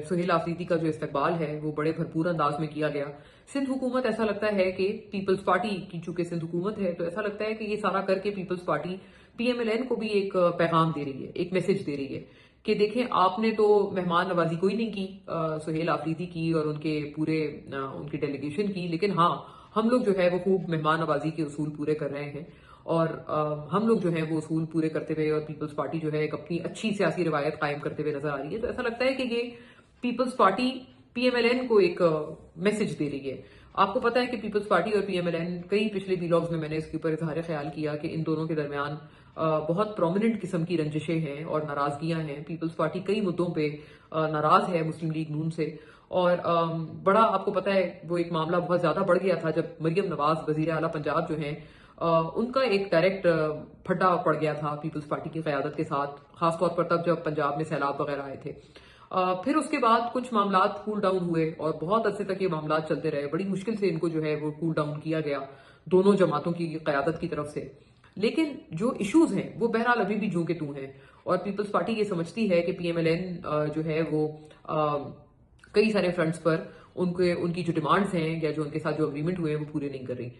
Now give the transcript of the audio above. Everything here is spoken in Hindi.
सुहेल आफरीदी का जो इस्तकबाल है वो बड़े भरपूर अंदाज में किया गया। सिंध हुकूमत ऐसा लगता है कि पीपल्स पार्टी की चूंकि सिंध हुकूमत है तो ऐसा लगता है कि ये सारा करके पीपल्स पार्टी पीएमएलएन को भी एक पैगाम दे रही है, एक मैसेज दे रही है कि देखें आपने तो मेहमान नवाजी कोई नहीं की सुहेल आफरीदी की और उनके पूरे उनकी डेलीगेशन की, लेकिन हाँ हम लोग जो है वो खूब मेहमान नवाजी के उसूल पूरे कर रहे हैं और हम लोग जो है वो उसूल पूरे करते हुए और पीपल्स पार्टी जो है एक अपनी अच्छी सियासी रवायत कायम करते हुए नजर आ रही है। तो ऐसा लगता है कि ये पीपल्स पार्टी पीएमएलएन को एक मैसेज दे रही है। आपको पता है कि पीपल्स पार्टी और पीएमएलएन कई पिछले व्लॉग्स में मैंने इसके ऊपर इजहार ख्याल किया कि इन दोनों के दरमियान बहुत प्रोमिनेंट किस्म की रंजिशें हैं और नाराजगियां हैं। पीपल्स पार्टी कई मुद्दों पे नाराज है मुस्लिम लीग नून से और बड़ा आपको पता है वो एक मामला बहुत ज्यादा बढ़ गया था जब मरियम नवाज वजीर आला पंजाब जो है उनका एक डायरेक्ट फड्डा पड़ गया था पीपल्स पार्टी की क़यादत के साथ, खासतौर पर तब जब पंजाब में सैलाब वगैरह आए थे। फिर उसके बाद कुछ मामलात कूल डाउन हुए और बहुत अरसे तक ये मामलात चलते रहे। बड़ी मुश्किल से इनको जो है वो कूल डाउन किया गया दोनों जमातों की क़यादत की तरफ से। लेकिन जो इश्यूज हैं वो बहरहाल अभी भी जूं के तू हैं और पीपल्स पार्टी ये समझती है कि पीएमएलएन जो है वो कई सारे फ्रंट्स पर उनके उनकी जो डिमांड्स हैं या जो उनके साथ जो अग्रीमेंट हुए हैं वो पूरे नहीं कर रही।